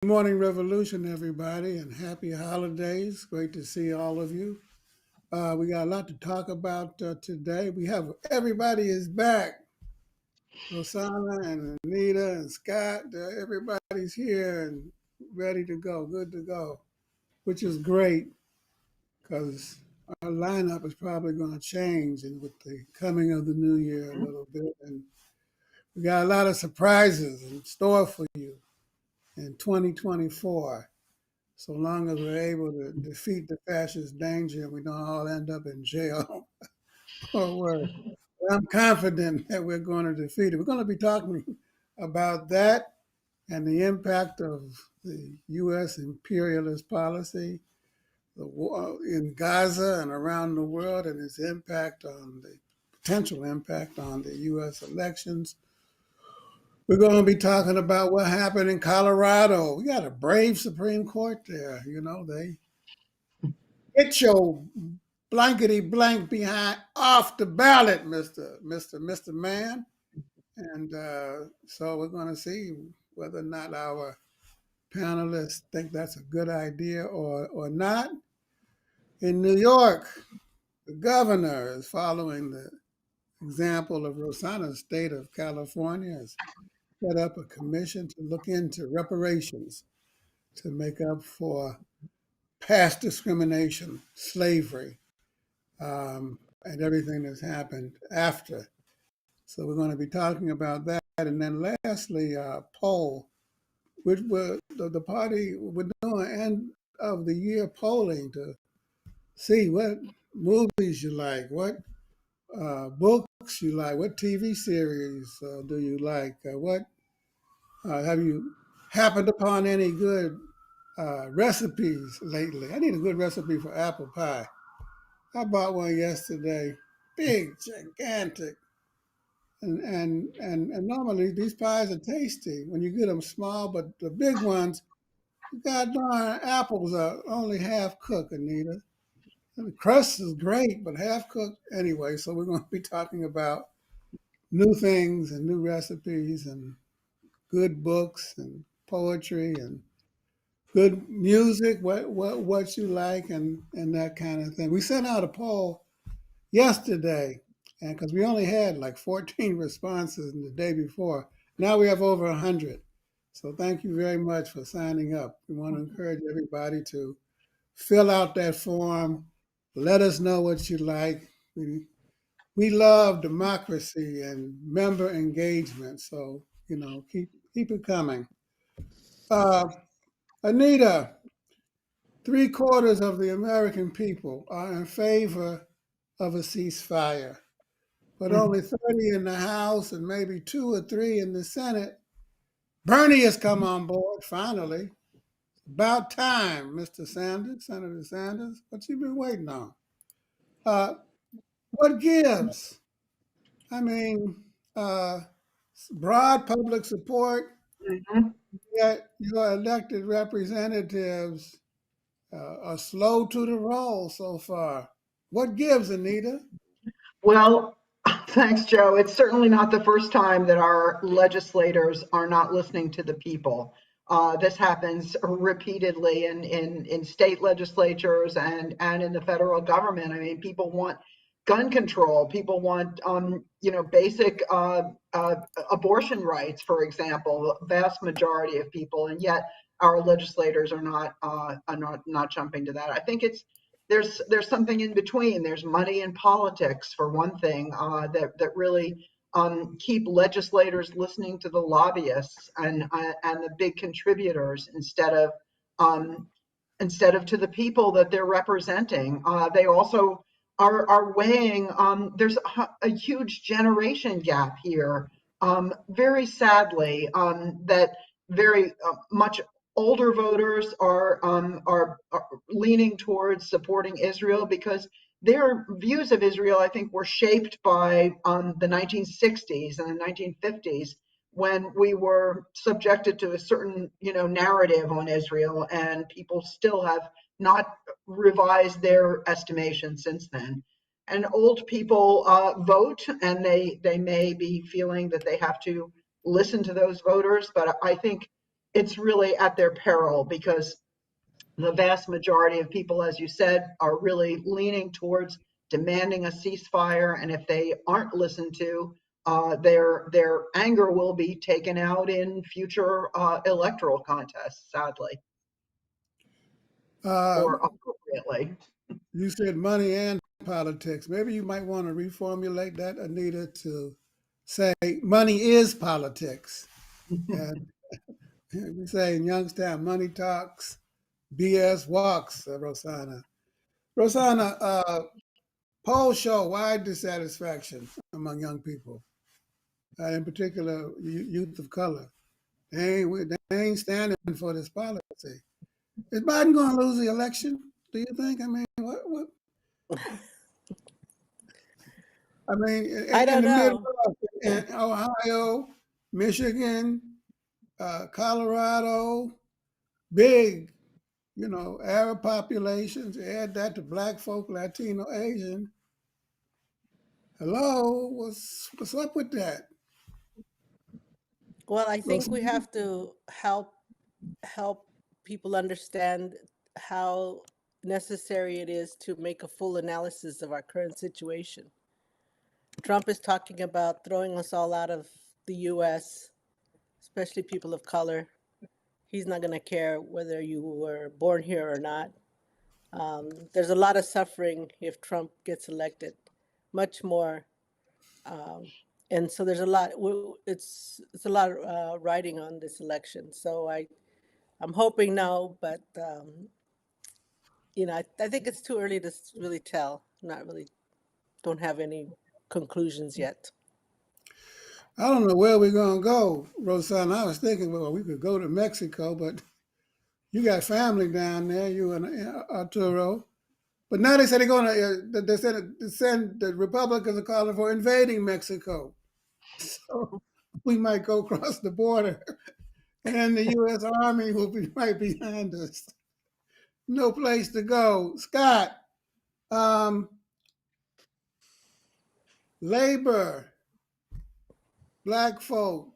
Good morning, Revolution, everybody, and happy holidays. Great to see all of you. We got a lot to talk about today. We have everybody is back. Rosanna and Anita and Scott, everybody's here and ready to go, good to go, which is great because our lineup is probably going to change and with the coming of the new year a little bit. And we got a lot of surprises in store for you in 2024. So long as we're able to defeat the fascist danger and we don't all end up in jail or worse. I'm confident that we're going to defeat it. We're going to be talking about that and the impact of the U.S. imperialist policy, the war in Gaza and around the world, and its impact on the potential impact on the U.S. elections. We're going to be talking about what happened in Colorado. We got a brave Supreme Court there. They get your blankety blank behind off the ballot, Mr. Man. And so we're going to see whether or not our panelists think that's a good idea or not. In New York, the governor is following the example of Rosanna's state of California, has set up a commission to look into reparations to make up for past discrimination, slavery, and everything that's happened after. So we're going to be talking about that. And then lastly, poll, which the party we're doing end of the year polling to see what movies you like, what books you like, what TV series do you like, what have you happened upon any good recipes lately? I need a good recipe for apple pie. I bought one yesterday, big, gigantic. And normally these pies are tasty when you get them small, but the big ones, God darn, apples are only half cooked, Anita. And the crust is great, but half cooked anyway. So we're going to be talking about new things and new recipes and good books and poetry and good music, what you like and that kind of thing. We sent out a poll yesterday, and because we only had like 14 responses the day before, now we have over 100. So thank you very much for signing up. We want to encourage everybody to fill out that form. Let us know what you like. We love democracy and member engagement. So keep it coming. Uh, Anita, three-quarters of the American people are in favor of a ceasefire, but only 30 in the House and maybe two or three in the Senate. Bernie has come on board finally. About time, Mr. Sanders, Senator Sanders. What you been waiting on? Uh, what gives? I mean, uh, broad public support, Mhm. yet your elected representatives are slow to the roll so far. What gives, Anita? Well, thanks, Joe. It's certainly not the first time that our legislators are not listening to the people. This happens repeatedly in state legislatures and in the federal government. I mean, people want gun control. People want, basic abortion rights, for example. The vast majority of people, and yet our legislators are not jumping to that. I think there's something in between. There's money in politics, for one thing, that really keep legislators listening to the lobbyists and the big contributors um, instead of to the people that they're representing. They also are weighing. There's a huge generation gap here. Very sadly, that very much older voters are leaning towards supporting Israel because their views of Israel, I think, were shaped by the 1960s and the 1950s when we were subjected to a certain, narrative on Israel, and people still have not revised their estimation since then. And old people vote, and they may be feeling that they have to listen to those voters, but I think it's really at their peril because the vast majority of people, as you said, are really leaning towards demanding a ceasefire. And if they aren't listened to, their anger will be taken out in future electoral contests, sadly, or Um, appropriately. you said money and politics. Maybe you might want to reformulate that, Anita, to say money is politics. And we say in Youngstown, money talks, BS walks, Rosanna. Rosanna, polls show wide dissatisfaction among young people, in particular youth of color. They ain't standing for this policy. Is Biden going to lose the election? Do you think? I mean, what I mean, I in don't the know. Midwest, in Ohio, Michigan, Colorado, big, Arab populations. Add that to black folk, Latino, Asian. Hello, what's up with that? Well, I think we Rosanna? have to help people understand how necessary it is to make a full analysis of our current situation. Trump is talking about throwing us all out of the US, especially people of color. He's not going to care whether you were born here or not. There's a lot of suffering if Trump gets elected, much more. Um, and so there's a lot. It's a lot riding on this election. So I'm hoping no, but I think it's too early to really tell. Not really, don't have any conclusions yet. I don't know where we're going to go, Rosanna. I was thinking, well, we could go to Mexico, but you got family down there, you and Arturo. But now they said they're going to, the Republicans are calling for invading Mexico. So we might go across the border, and then the U.S. Army will be right behind us. No place to go. Scott, um, labor, black folk,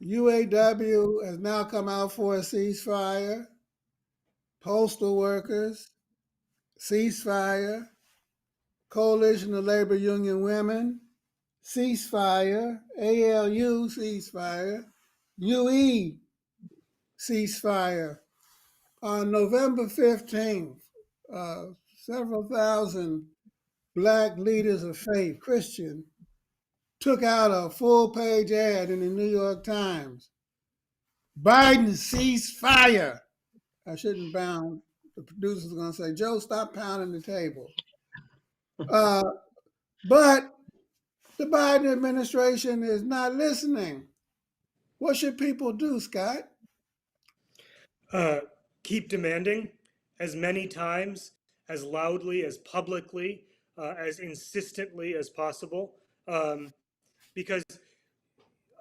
UAW has now come out for a ceasefire. Postal workers, ceasefire. Coalition of Labor Union Women, ceasefire. ALU, ceasefire. UE, ceasefire. On November 15th, uh, several thousand black leaders of faith, Christian, took out a full page ad in the New York Times. Biden ceasefire. I shouldn't bound. The producers are going to say, Joe, stop pounding the table. Uh, but the Biden administration is not listening. What should people do, Scott? uh, keep demanding as many times, as loudly, as publicly, as insistently as possible. Because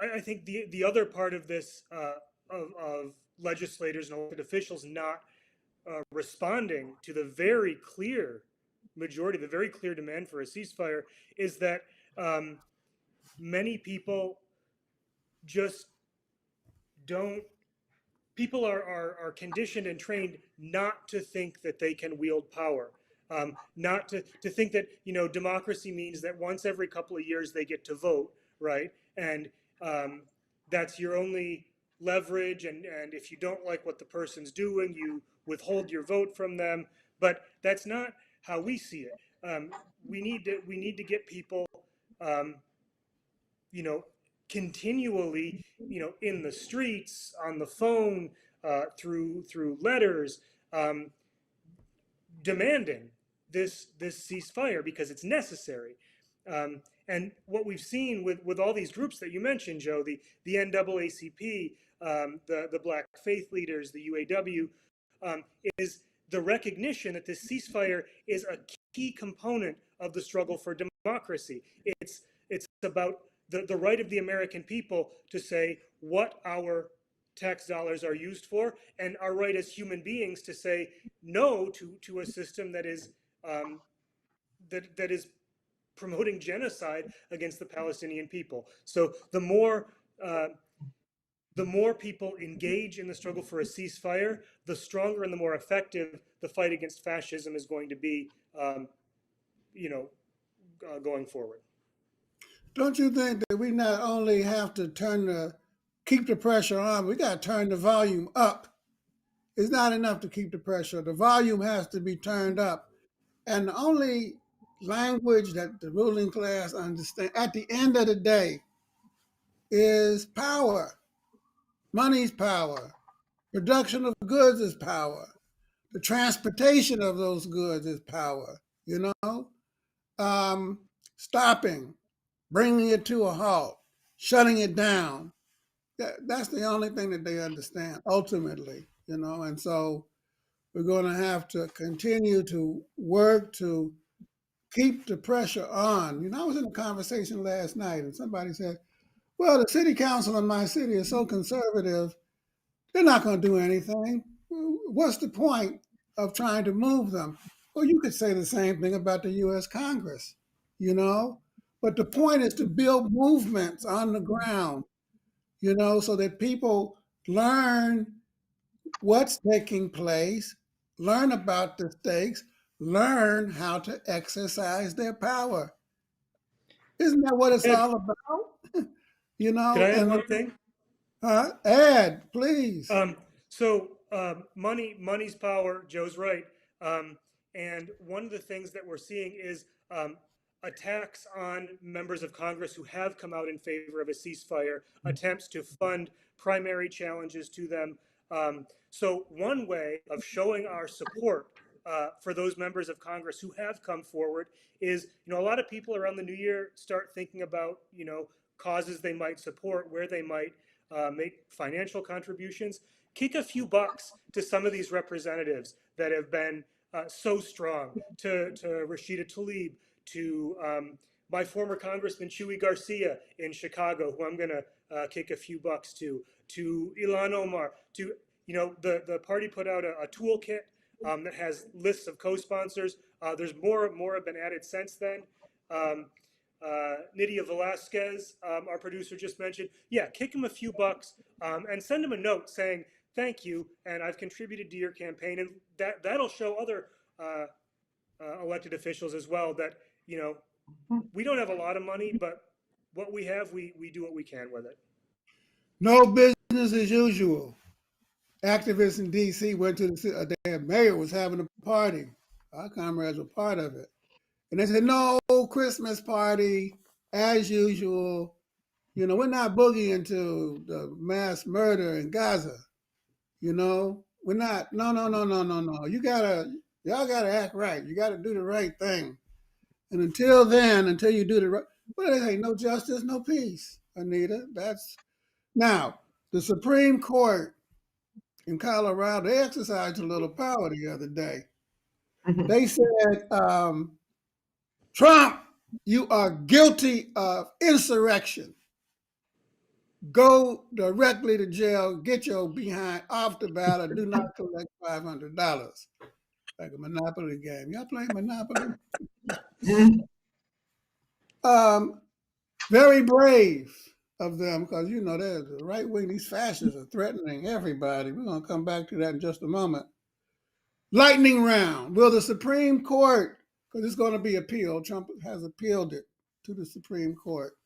I think the other part of this, of legislators and elected officials not responding to the very clear majority, the very clear demand for a ceasefire, is that um, many people just don't people are conditioned and trained not to think that they can wield power, not to think that democracy means that once every couple of years they get to vote, right? And um, that's your only leverage. And if you don't like what the person's doing, you withhold your vote from them. But that's not how we see it. We need to get people um, you know, continually, in the streets, on the phone, through letters, um, demanding this ceasefire because it's necessary. And what we've seen with all these groups that you mentioned, Joe, the NAACP, the Black Faith Leaders, the UAW, is the recognition that this ceasefire is a key component of the struggle for democracy. It's about the right of the American people to say what our tax dollars are used for, and our right as human beings to say no to a system that is that is promoting genocide against the Palestinian people. So the more uh, the more people engage in the struggle for a ceasefire, the stronger and the more effective the fight against fascism is going to be, going forward. Don't you think that we not only have to keep the pressure on, we got to turn the volume up. It's not enough to keep the pressure. The volume has to be turned up. And the only language that the ruling class understands at the end of the day is power. Money's power. Production of goods is power. The transportation of those goods is power. You know, stopping, bringing it to a halt, shutting it down. That's the only thing that they understand ultimately. And so we're going to have to continue to work to keep the pressure on. I was in a conversation last night and somebody said, well, the city council in my city is so conservative, they're not going to do anything. What's the point of trying to move them? Well, you could say the same thing about the U.S. Congress, but the point is to build movements on the ground, so that people learn what's taking place, learn about the stakes, learn how to exercise their power. Isn't that what it's all about? Can I add And one thing? Ed, please. Money's power. Joe's right. And one of the things that we're seeing is attacks on members of Congress who have come out in favor of a ceasefire, attempts to fund primary challenges to them. So one way of showing our support for those members of Congress who have come forward is, a lot of people around the new year start thinking about, causes they might support, where they might make financial contributions. Kick a few bucks to some of these representatives that have been so strong, to Rashida Tlaib, to my former Congressman Chuy Garcia in Chicago, who I'm going to kick a few bucks to Ilhan Omar, to, the party put out a toolkit that has lists of co-sponsors. There's more have been added since then. Nydia Velasquez, our producer, just mentioned. Yeah, kick him a few bucks and send him a note saying thank you, and I've contributed to your campaign, and that'll show other elected officials as well that we don't have a lot of money, but what we have, we do what we can with it. No business as usual. Activists in D.C. went to their mayor was having a party. Our comrades were part of it. And they said, no, Christmas party, as usual. We're not boogieing to the mass murder in Gaza. We're not. No. Y'all gotta act right. You gotta do the right thing. And until then, until you do the right, well, they say no justice, no peace, Anita. Now, the Supreme Court in Colorado, they exercised a little power the other day. They said, Trump, you are guilty of insurrection. Go directly to jail, get your behind off the ballot, do not collect $500. Like a Monopoly game. Y'all play Monopoly? Very brave of them, because they're the right wing, these fascists are threatening everybody. We're going to come back to that in just a moment. Lightning round. Will the Supreme Court, because it's going to be appealed, Trump has appealed it to the Supreme Court.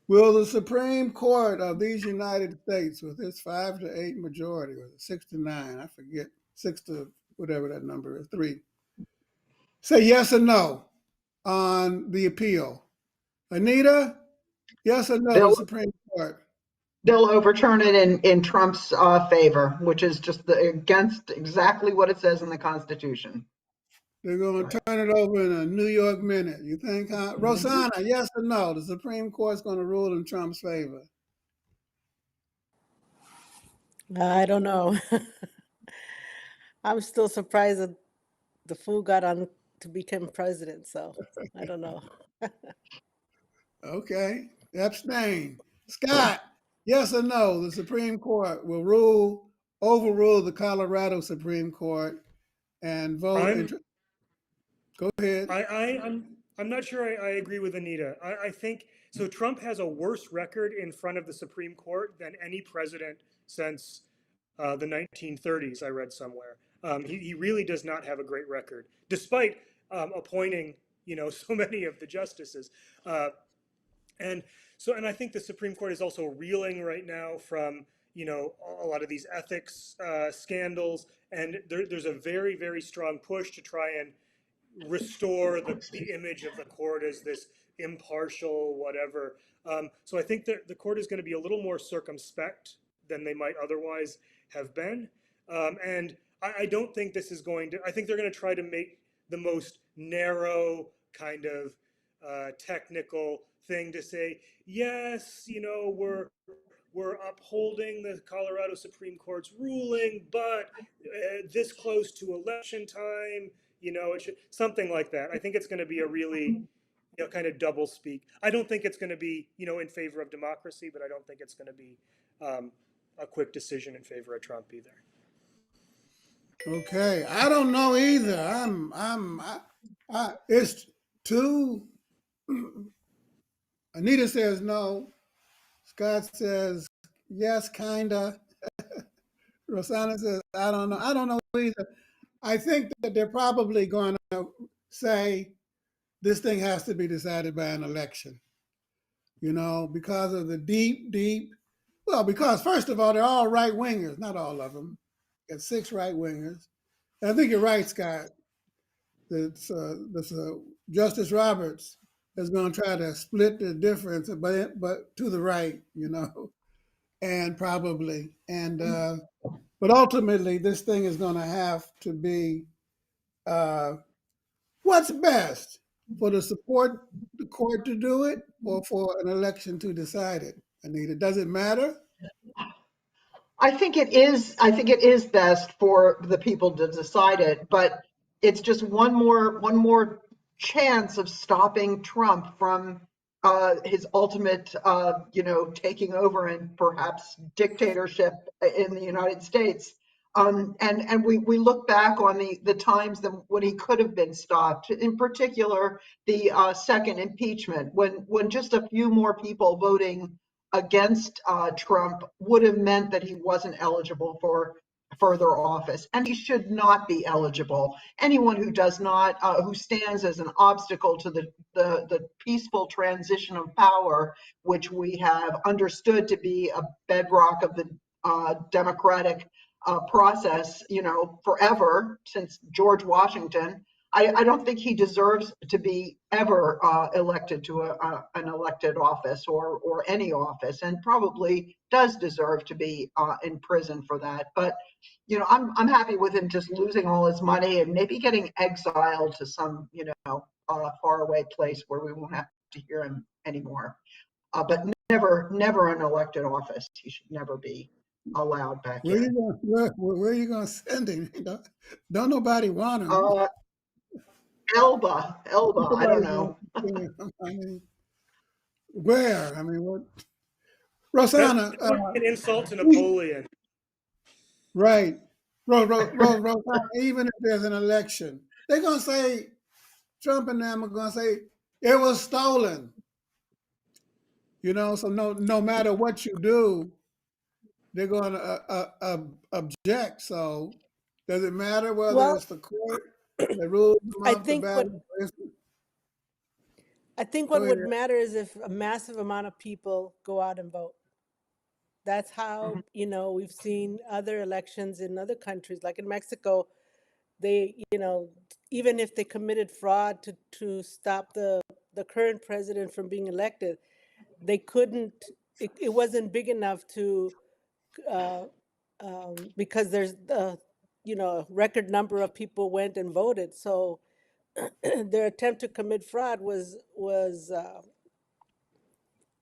Will the Supreme Court of these United States, with its 5-8 majority, or 6-9, I forget, 6 to whatever that number is, 3, say yes or no on the appeal? Anita, yes or no, the Supreme Court? They'll overturn it in Trump's favor, which is just against exactly what it says in the Constitution. They're going to turn it over in a New York minute. You think, huh? Rosanna, yes or no? The Supreme Court's going to rule in Trump's favor. I don't know. I'm still surprised that the fool got on to become president, so I don't know. Okay, abstain. Scott, yes or no? The Supreme Court will overrule the Colorado Supreme Court and vote. Go ahead. I'm not sure I agree with Anita. I think So Trump has a worse record in front of the Supreme Court than any president since the 1930s, I read somewhere. He really does not have a great record, despite appointing, so many of the justices. Uh, and and I think the Supreme Court is also reeling right now from, a lot of these ethics scandals. And there's a very, very strong push to try and restore the image of the court as this impartial whatever. So I think that the court is going to be a little more circumspect than they might otherwise have been. And I don't think this is going to, I think they're going to try to make the most narrow kind of technical thing to say, yes, we're upholding the Colorado Supreme Court's ruling, but this close to election time, it should, something like that. I think it's going to be a really, kind of double speak. I don't think it's going to be, in favor of democracy, but I don't think it's going to be a quick decision in favor of Trump either. Okay, I don't know either. It's too. Anita says no. Scott says yes, kinda. Rosanna says I don't know. I don't know either. I think that they're probably going to say this thing has to be decided by an election. Because of the deep. Well, because first of all, they're all right wingers. Not all of them. Got 6 right wingers. I think you're right, Scott. That Justice Roberts is going to try to split the difference, but to the right, and probably but ultimately this thing is going to have to be what's best for the court to do it or for an election to decide it. Anita, does it matter? I think it is. I think it is best for the people to decide it, but it's just one more chance of stopping Trump from his ultimate, taking over and perhaps dictatorship in the United States. And we look back on the times when he could have been stopped. In particular, the second impeachment, when just a few more people voting against Trump would have meant that he wasn't eligible for further office, and he should not be eligible. Anyone who does not, who stands as an obstacle to the peaceful transition of power, which we have understood to be a bedrock of the democratic process, forever since George Washington. I don't think he deserves to be ever elected to an elected office or any office, and probably does deserve to be in prison for that. But I'm happy with him just losing all his money and maybe getting exiled to some faraway place where we won't have to hear him anymore. But never an elected office. He should never be allowed back Where in. are you going to send him? Don't nobody want him. Elba, I don't know. I mean, where? I mean, what? Rosanna, That's an insult to Napoleon. right. Rosanna, even if there's an election, they're going to say, Trump and them are going to say, it was stolen. So no matter what you do, they're going to object. So does it matter whether Well, it's the court that rules them I off the think what ballot? I think Go what ahead. would matter is if a massive amount of people go out and vote. That's how, we've seen other elections in other countries, like in Mexico, they, even if they committed fraud to stop the current president from being elected, they couldn't, it wasn't big enough to, because there's a record number of people went and voted. So their attempt to commit fraud was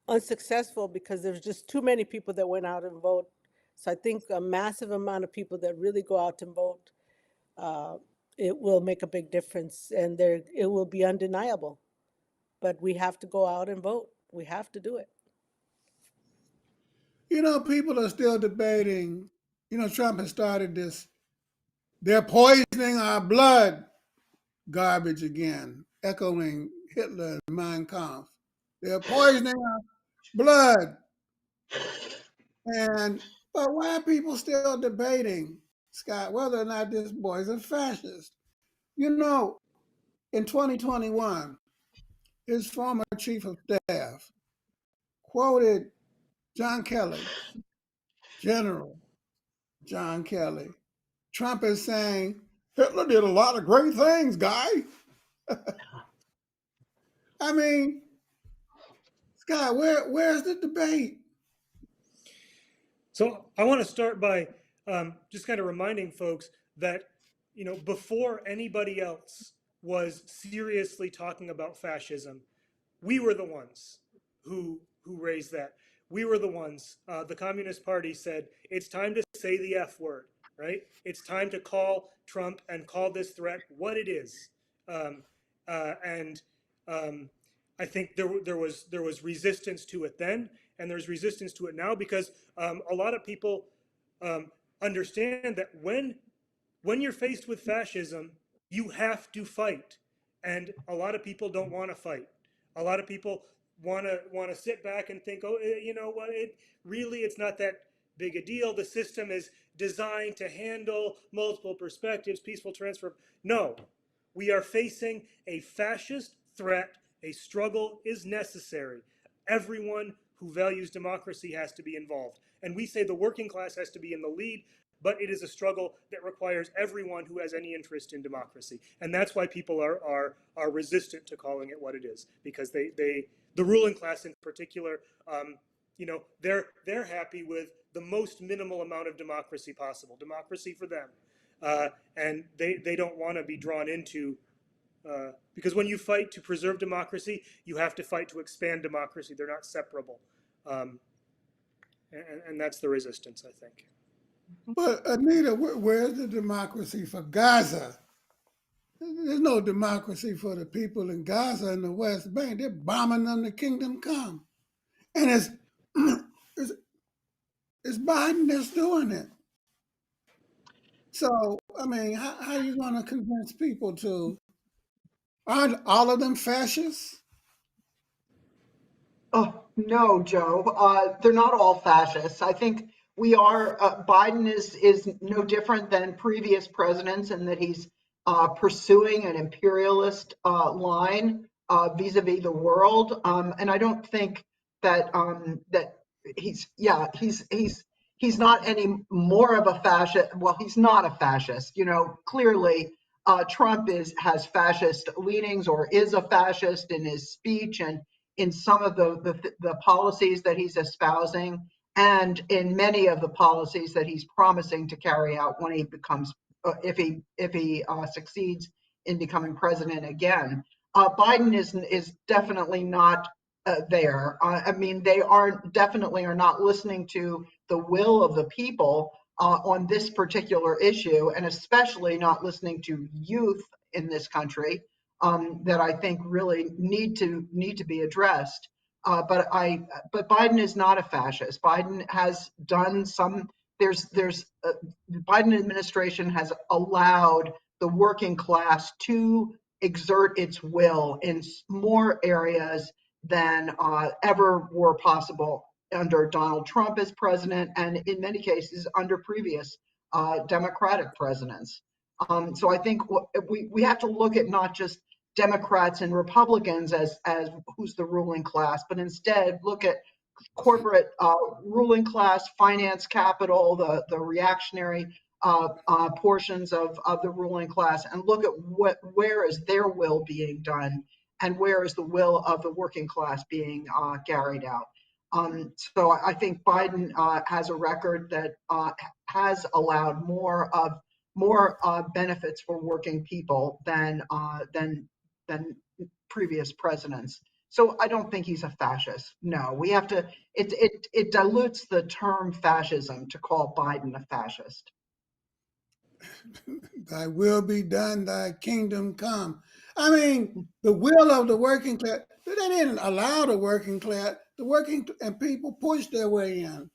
unsuccessful because there's just too many people that went out and vote. So I think a massive amount of people that really go out and vote, it will make a big difference, and it will be undeniable. But we have to go out and vote. We have to do it. People are still debating. Trump has started this, they're poisoning our blood garbage again, echoing Hitler and Mein Kampf. They're poisoning our blood. And but why are people still debating, Scott, whether or not this boy is a fascist? You know, in 2021, his former chief of staff quoted John Kelly, General John Kelly. Trump is saying, Hitler did a lot of great things, guy. I mean, Scott, where's the debate? So I want to start by just kind of reminding folks that, before anybody else was seriously talking about fascism, we were the ones who raised that. We were the ones. The Communist Party said it's time to say the F word, right? It's time to call Trump and call this threat what it is. Um, and I think there was resistance to it then, and there's resistance to it now because a lot of people um, understand that when you're faced with fascism, you have to fight, and a lot of people don't want to fight. A lot of people want to sit back and think, oh, you know what? It's not that big a deal. The system is designed to handle multiple perspectives, peaceful transfer. No, we are facing a fascist threat. A struggle is necessary. Everyone who values democracy has to be involved. And we say the working class has to be in the lead, but it is a struggle that requires everyone who has any interest in democracy. And that's why people are resistant to calling it what it is, because the ruling class in particular, they're happy with the most minimal amount of democracy possible, democracy for them. And they don't want to be drawn into because when you fight to preserve democracy, you have to fight to expand democracy. They're not separable. Um, and that's the resistance, I think. But Anita, where's the democracy for Gaza? There's no democracy for the people in Gaza and the West Bank. They're bombing them to kingdom come. And it's, it's Biden that's doing it. So, I mean, how are you going to convince people to, aren't all of them fascists? Oh, no, Joe. They're not all fascists. I think Biden is no different than previous presidents in that he's pursuing an imperialist line vis-a-vis the world. And I don't think that he's not any more of a fascist. Well, he's not a fascist. Clearly, Trump has fascist leanings or is a fascist in his speech and in some of the policies that he's espousing and in many of the policies that he's promising to carry out when he becomes if he succeeds in becoming president again. Biden is definitely not there. I mean, they definitely are not listening to the will of the people on this particular issue, and especially not listening to youth in this country that I think really need to be addressed. But Biden is not a fascist. Biden has done some. The Biden administration has allowed the working class to exert its will in more areas than ever were possible under Donald Trump as president, and in many cases under previous Democratic presidents. So I think we have to look at not just Democrats and Republicans as who's the ruling class, but instead look at corporate ruling class, finance capital, the reactionary portions of the ruling class, and look at where is their will being done and where is the will of the working class being carried out. So I think Biden has a record that has allowed more benefits for working people than previous presidents. So I don't think he's a fascist. No, we have to. It dilutes the term fascism to call Biden a fascist. Thy will be done, thy kingdom come. I mean, the will of the working class, they didn't allow the working class, and people pushed their way in.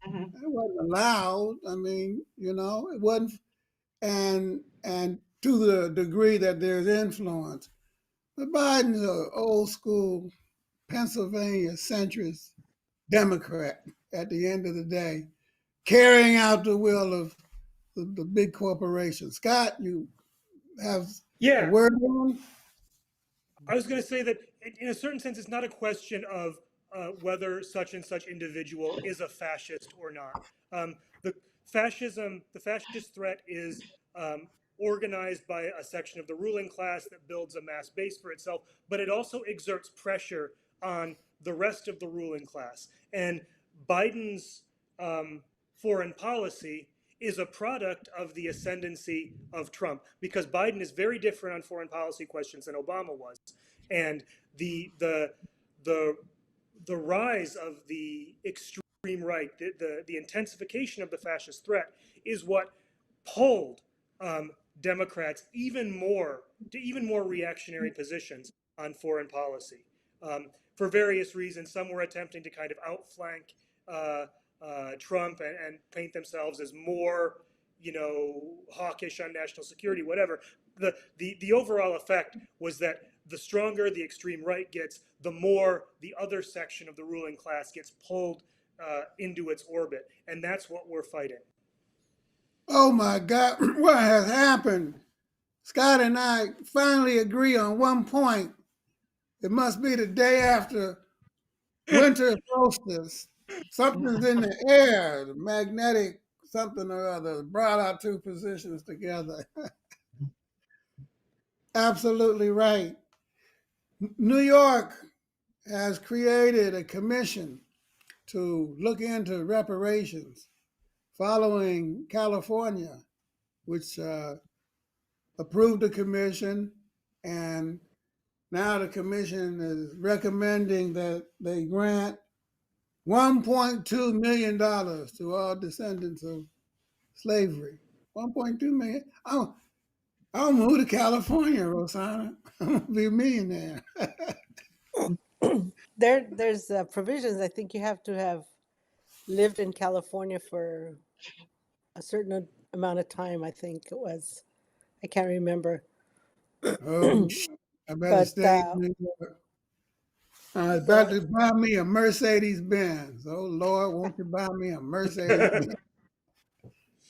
Mhm. It wasn't allowed. I mean, it wasn't, and to the degree that there's influence. But Biden's an old school Pennsylvania centrist Democrat at the end of the day, carrying out the will of the big corporations. Scott, you have a Yeah, word on? I was going to say that in a certain sense, it's not a question of whether such and such individual is a fascist or not. The the fascist threat is organized by a section of the ruling class that builds a mass base for itself, but it also exerts pressure on the rest of the ruling class. And Biden's foreign policy is a product of the ascendancy of Trump, because Biden is very different on foreign policy questions than Obama was, and the the rise of the extreme right, the intensification of the fascist threat, is what pulled Democrats even more to even more reactionary positions on foreign policy. For various reasons, some were attempting to kind of outflank Trump and paint themselves as more, hawkish on national security, whatever. The overall effect was that the stronger the extreme right gets, the more the other section of the ruling class gets pulled into its orbit, and that's what we're fighting. Oh my God, what has happened? Scott and I finally agree on one point. It must be the day after winter solstice. Something's in the air, the magnetic something or other brought our two positions together. Absolutely right. New York has created a commission to look into reparations following California, which approved the commission, and now the commission is recommending that they grant $1.2 million to all descendants of slavery. 1.2 million. I'll move to California, Rosanna. I'm gonna be a millionaire. There's provisions. I think you have to have lived in California for a certain amount of time. I think it was. I can't remember. Oh, I better But stay in New York. I was about the to buy me a Mercedes Benz. Oh Lord, won't you buy me a Mercedes Benz?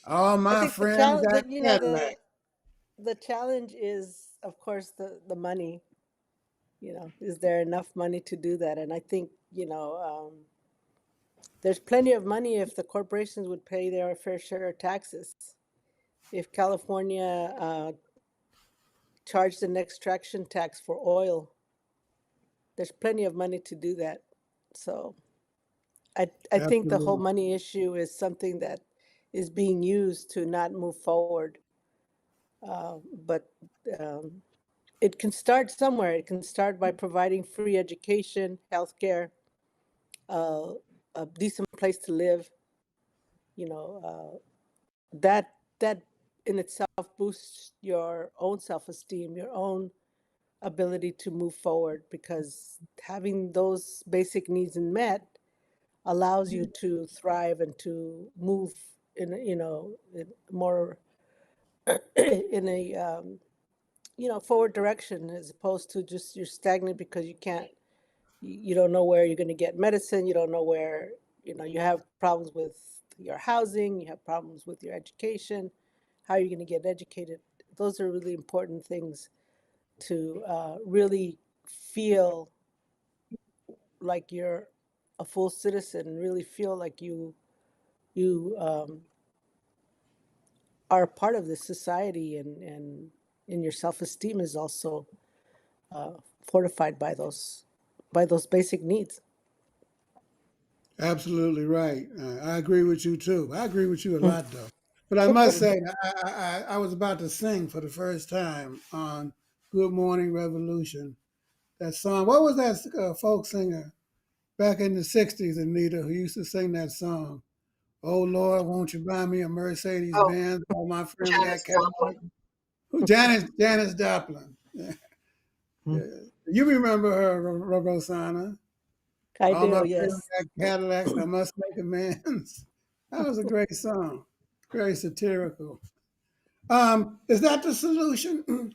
All I my think the friends challenge, got Cadillac. the challenge is, of course, the money. Is there enough money to do that? And I think there's plenty of money if the corporations would pay their fair share of taxes. If California charged an extraction tax for oil, there's plenty of money to do that. So I think the whole Absolutely. money issue is something that is being used to not move forward. But um, it can start somewhere. It can start by providing free education, healthcare, uh, a decent place to live. That in itself boosts your own self-esteem, your own ability to move forward, because having those basic needs met allows you to thrive and to move in more in a forward direction, as opposed to just you're stagnant because you don't know where you're going to get medicine. You don't know where, you have problems with your housing, you have problems with your education. How are you going to get educated? Those are really important things to really feel like you're a full citizen, and really feel like you are a part of this society, and your self-esteem is also uh, fortified by those basic needs. Absolutely right. I agree with you too. I agree with you a lot though. But I must say, I was about to sing for the first time on Good Morning Revolution. That song. What was that folk singer back in the 60s, Anita, who used to sing that song? Oh Lord, won't you buy me a Mercedes Oh, Benz? All my friends got Janice Cadillac. Who? Janice Joplin. Yeah. Joplin. Yeah. You remember her, Rosanna? I All my do, friends yes. got Cadillacs. I must make amends. That was a great song. Very satirical. Is that the solution?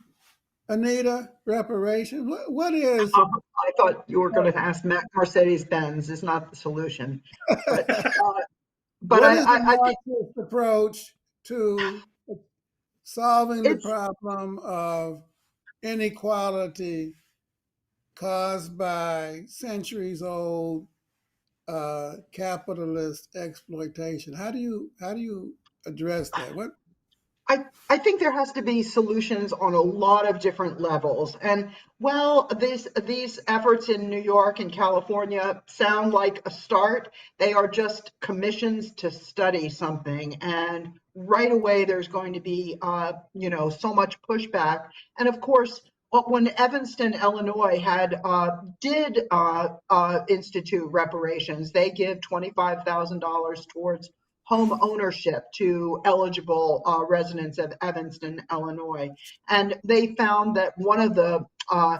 Anita, reparations. What is I thought you were going to ask Mercedes-Benz is not the solution, but but what is the I think Marxist approach to solving the it's problem of inequality caused by centuries old capitalist exploitation? How do you address that? What I think there has to be solutions on a lot of different levels. And well, these efforts in New York and California sound like a start. They are just commissions to study something, and right away there's going to be so much pushback. And of course, when Evanston, Illinois, had did institute reparations, they give $25,000 towards home ownership to eligible residents of Evanston, Illinois. And they found that one of the uh,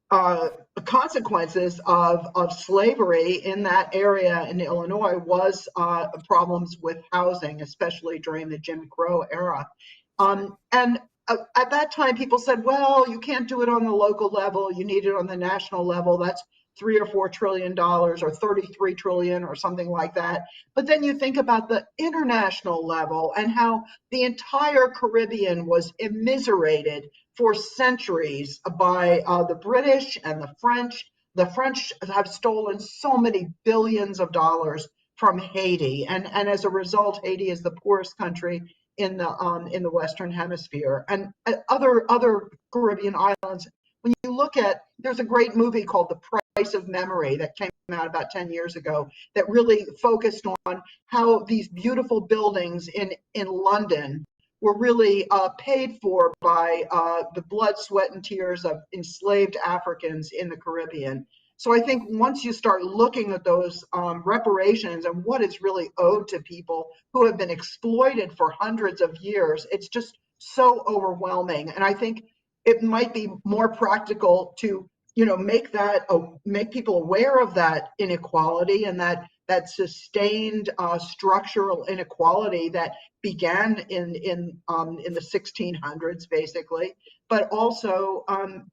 uh, consequences of slavery in that area in Illinois was problems with housing, especially during the Jim Crow era. And at that time, people said, well, you can't do it on the local level. You need it on the national level. That's $3 or $4 trillion or 33 trillion or something like that. But then you think about the international level and how the entire Caribbean was immiserated for centuries by the British and the French. The French have stolen so many billions of dollars from Haiti, and as a result, Haiti is the poorest country in the Western Hemisphere, and other Caribbean islands. When you look at, there's a great movie called The Price of Memory that came out about 10 years ago that really focused on how these beautiful buildings in London were really paid for by the blood, sweat, and tears of enslaved Africans in the Caribbean. So I think once you start looking at those reparations and what is really owed to people who have been exploited for hundreds of years, it's just so overwhelming. And I think it might be more practical to, make people aware of that inequality and that sustained structural inequality that began in the 1600s, basically, but also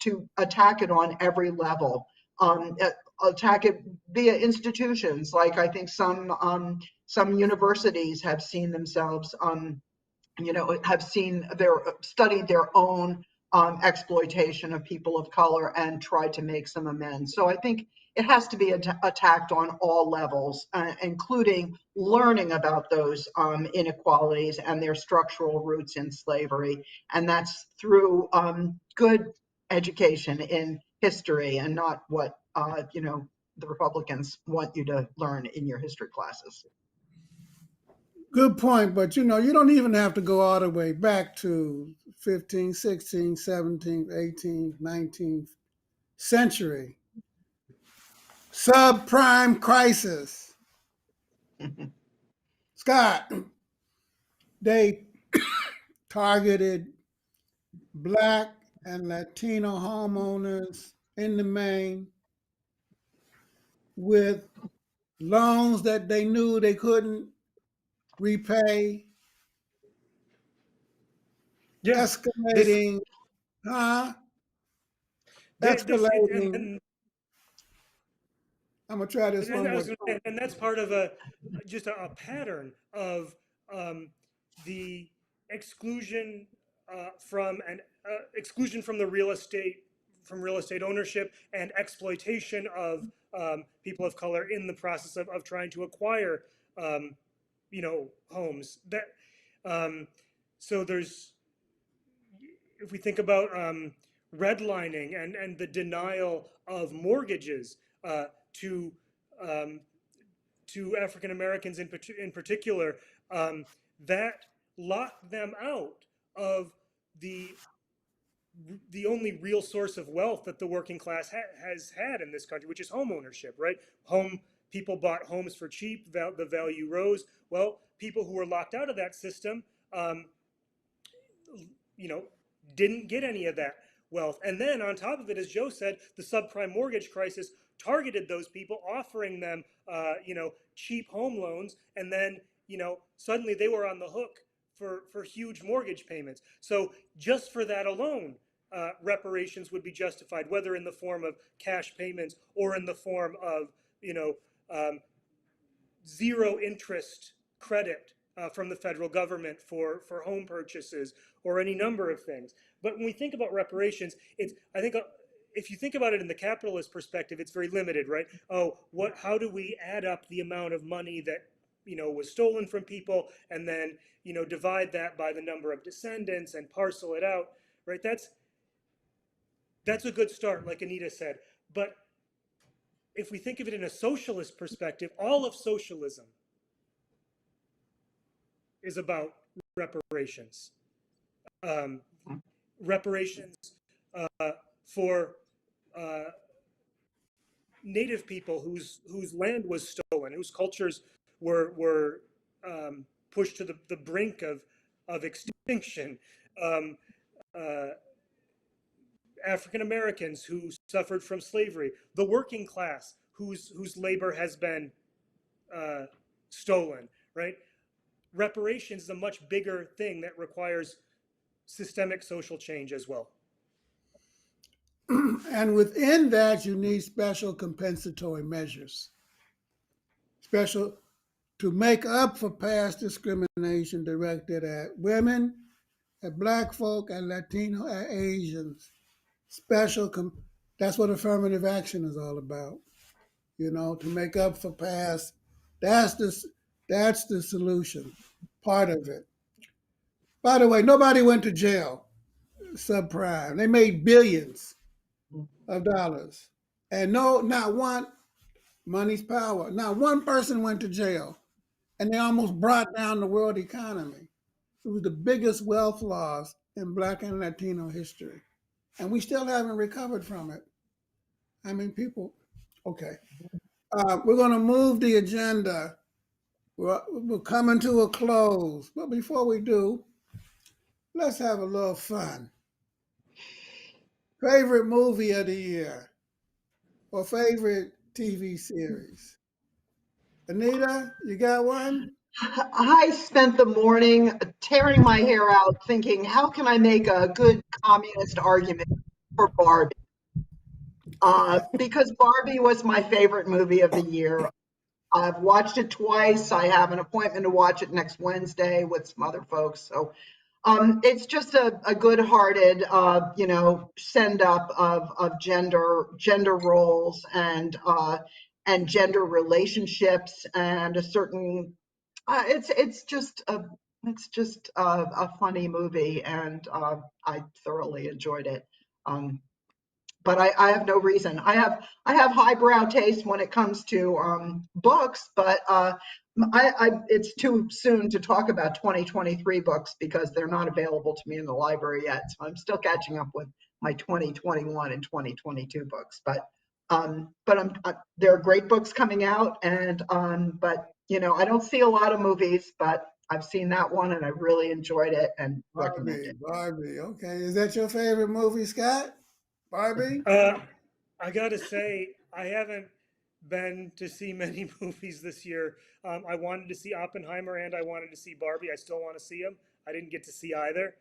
to attack it on every level. Um, Attack it via institutions, like I think some universities have seen themselves have seen their studied their own exploitation of people of color and tried to make some amends. So I think it has to be attacked on all levels, including learning about those inequalities and their structural roots in slavery. And that's through good education in history and not what the Republicans want you to learn in your history classes. good point, but you don't even have to go all the way back to 15th, 16th, 17th, 18th, 19th century. Subprime crisis. Scott, they targeted Black and Latino homeowners in the main with loans that they knew they couldn't repay, Yeah, this escalating, huh? this it, Escalating. I'm gonna try this one I more was gonna time. say, and that's part of a pattern of the exclusion exclusion from the real estate ownership and exploitation of people of color in the process of trying to acquire um, homes that so there's if we think about redlining and the denial of mortgages to um, African Americans in particular, that locked them out of the the only real source of wealth that the working class has had in this country, which is home ownership, right? People bought homes for cheap, the value rose. Well, people who were locked out of that system, um, you know, didn't get any of that wealth. And then on top of it, as Joe said, the subprime mortgage crisis targeted those people, offering them, cheap home loans, and then, suddenly they were on the hook for huge mortgage payments. So just for that alone, reparations would be justified, whether in the form of cash payments or in the form of, you know, zero interest credit from the federal government for home purchases or any number of things. But when we think about reparations, I think if you think about it in the capitalist perspective, it's very limited, right? Oh, how do we add up the amount of money that, you know, was stolen from people, and then, you know, divide that by the number of descendants and parcel it out, right? That's a good start, like Anita said. But if we think of it in a socialist perspective, all of socialism is about reparations. Um, reparations for native people whose land was stolen, whose cultures were pushed to the brink of extinction. Um, uh, African Americans who suffered from slavery, the working class whose labor has been stolen, right? Reparations is a much bigger thing that requires systemic social change as well. And within that, you need special compensatory measures, special to make up for past discrimination directed at women, at Black folk, at Latino, at Asians. That's what affirmative action is all about. You know, to make up for past. That's the that's the solution. Part of it. By the way, nobody went to jail. Subprime. They made billions of dollars, and not one. Money's power. Not one person went to jail, and they almost brought down the world economy. It was the biggest wealth loss in Black and Latino history, and we still haven't recovered from it. I mean, people. Okay, we're going to move the agenda. We're coming to a close, but before we do, let's have a little fun. Favorite movie of the year or favorite TV series? Anita, you got one? I spent the morning tearing my hair out thinking, how can I make a good communist argument for Barbie? Because Barbie was my favorite movie of the year. I've watched it twice. I have an appointment to watch it next Wednesday with some other folks. So it's just a good-hearted, send up of gender roles and gender relationships and a certain. It's just a funny movie, and I thoroughly enjoyed it. But I have no reason. I have highbrow taste when it comes to books, but it's too soon to talk about 2023 books because they're not available to me in the library yet. So I'm still catching up with my 2021 and 2022 books. But there are great books coming out, and but I don't see a lot of movies, but I've seen that one and I really enjoyed it and recommend it. Barbie. Okay, is that your favorite movie, Scott? Barbie? I gotta say, I haven't been to see many movies this year. I wanted to see Oppenheimer and I wanted to see Barbie. I still want to see them. I didn't get to see either.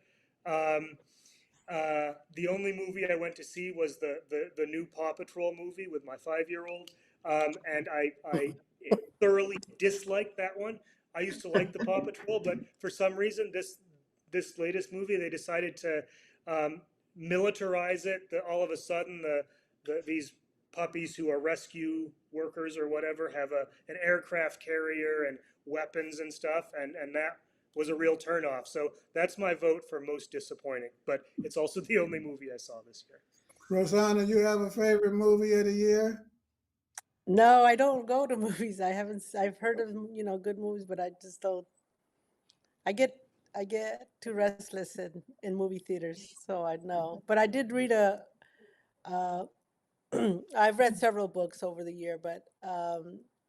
The only movie I went to see was the new Paw Patrol movie with my 5-year-old, and I thoroughly disliked that one. I used to like the Paw Patrol, but for some reason, this latest movie they decided to militarize it. All of a sudden, these puppies who are rescue workers or whatever have an aircraft carrier and weapons and stuff, and that was a real turnoff. So that's my vote for most disappointing, but it's also the only movie I saw this year. Rosanna, you have a favorite movie of the year? No, I don't go to movies. I've heard of, good movies, but I just don't. I get too restless in movie theaters, so I know. But I did read uh, I've read several books over the year, but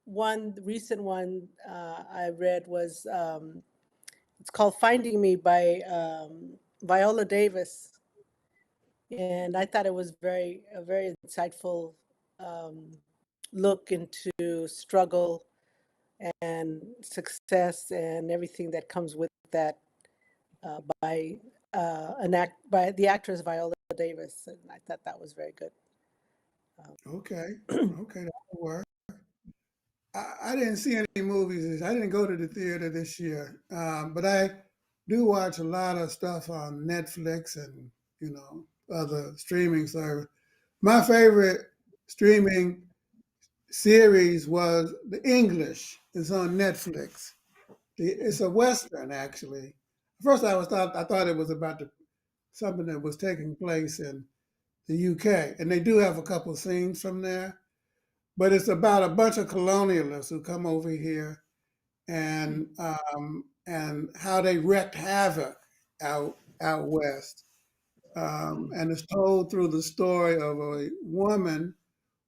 one recent one I read was it's called Finding Me by Viola Davis, and I thought it was a very insightful um, look into struggle and success and everything that comes with that by by the actress Viola Davis, and I thought that was very good. Okay, okay, that'll work. I didn't see any movies. I didn't go to the theater this year, but I do watch a lot of stuff on Netflix and other streaming service. My favorite streaming series was The English. It's on Netflix. It's a western, actually. First, I thought it was about something that was taking place in the UK, and they do have a couple of scenes from there. But it's about a bunch of colonialists who come over here and how they wreaked havoc out west. And it's told through the story of a woman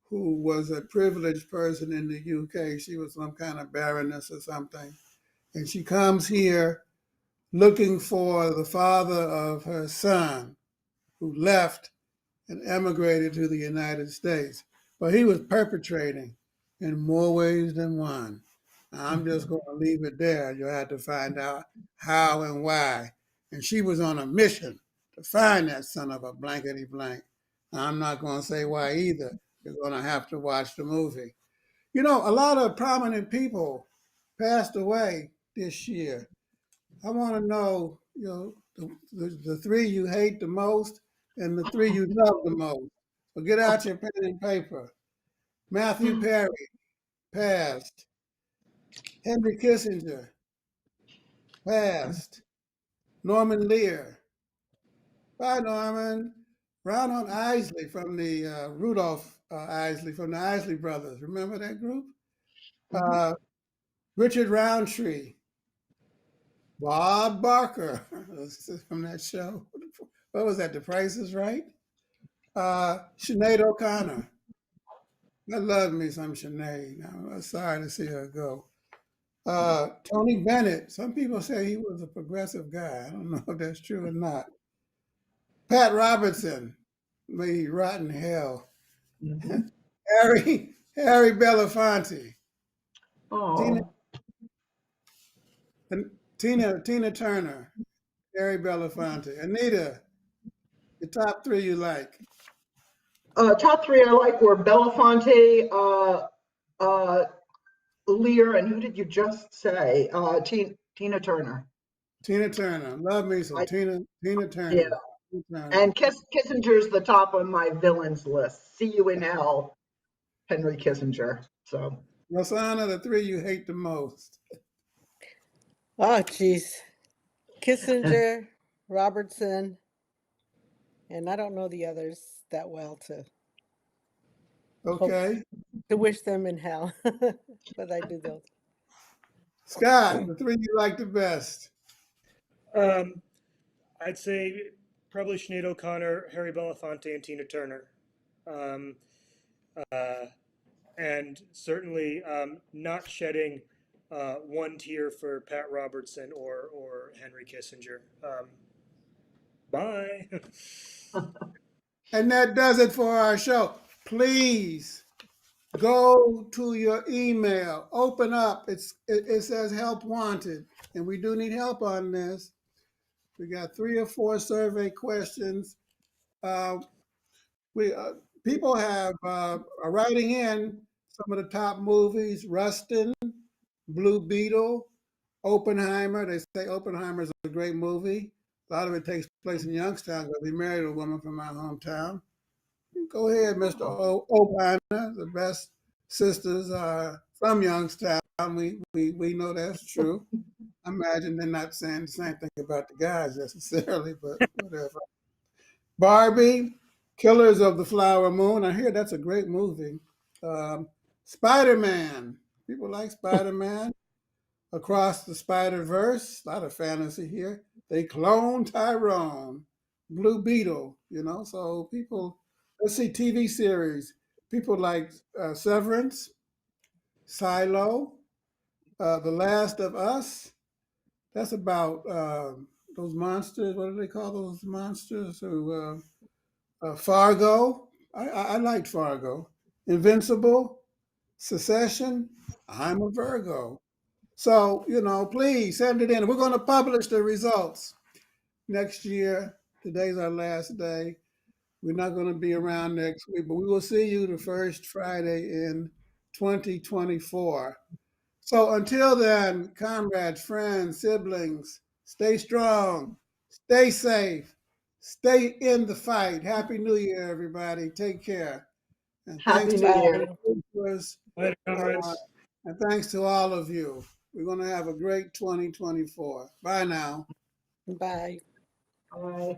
who was a privileged person in the UK. She was some kind of baroness or something. And she comes here looking for the father of her son who left and emigrated to the United States. But he was perpetrating in more ways than one. I'm just going to leave it there. You'll have to find out how and why. And she was on a mission to find that son of a blankety blank. I'm not going to say why either. You're going to have to watch the movie. A lot of prominent people passed away this year. I want to know, the three you hate the most and the three you love the most. So get out your pen and paper. Matthew Perry passed. Henry Kissinger passed. Norman Lear. Bye, Norman. Ronald Isley from the Rudolph Isley from the Isley Brothers. Remember that group? Uh, Richard Roundtree. Bob Barker from that show. What was that? The Price is Right? Sinead O'Connor. I love me some Sinead. I'm sorry to see her go. Tony Bennett. Some people say he was a progressive guy. I don't know if that's true or not. Pat Robertson. May he rot in hell. Mhm. Harry Belafonte. Tina, Oh, Tina Turner. Harry Belafonte. Anita, the top three you like. top three I like were Belafonte, uh, Lear, and who did you just say? Tina Turner. Tina Turner. Love me some I, Tina yeah, Turner. Tina Turner. and Kissinger's the top on my villains list. See you in hell, Henry Kissinger. So Rosanna, the three you hate the most. Oh, geez. Kissinger, Robertson, and I don't know the others that well to hope Okay. to wish them in hell, but I do those. Scott, the three you like the best. Um, I'd say probably Sinead O'Connor, Harry Belafonte, and Tina Turner. Um, uh, and certainly not shedding one tear for Pat Robertson or Henry Kissinger. Bye. And that does it for our show. Please go to your email, open up. It says help wanted, and we do need help on this. We got 3 or 4 survey questions. Uh, we People have are writing in some of the top movies: Rustin, Blue Beetle, Oppenheimer. They say Oppenheimer is a great movie. A lot of it takes place in Youngstown because he married a woman from my hometown. Go ahead, Mr. Oppenheimer. The best sisters are from Youngstown. We know that's true. I imagine they're not saying the same thing about the guys necessarily, but whatever. Barbie, Killers of the Flower Moon. I hear that's a great movie. Spider-Man. People like Spider-Man. Across the Spider-Verse. A lot of fantasy here. They clone Tyrone. Blue Beetle, so people, let's see, TV series. People like Severance, Silo, The Last of Us. That's about those monsters. What do they call those monsters? Fargo. I liked Fargo. Invincible, Secession. I'm a Virgo. So, please send it in. We're going to publish the results. next year. Today's our last day. We're not going to be around next week, but we will see you the first Friday in 2024. So until then, comrades, friends, siblings, stay strong, stay safe, stay in the fight. Happy New Year, everybody. Take care. And thanks Happy to New all Year. Bye. the viewers, Later, uh, comrades. and thanks to all of you. We're going to have a great 2024. Bye now. Bye. Bye.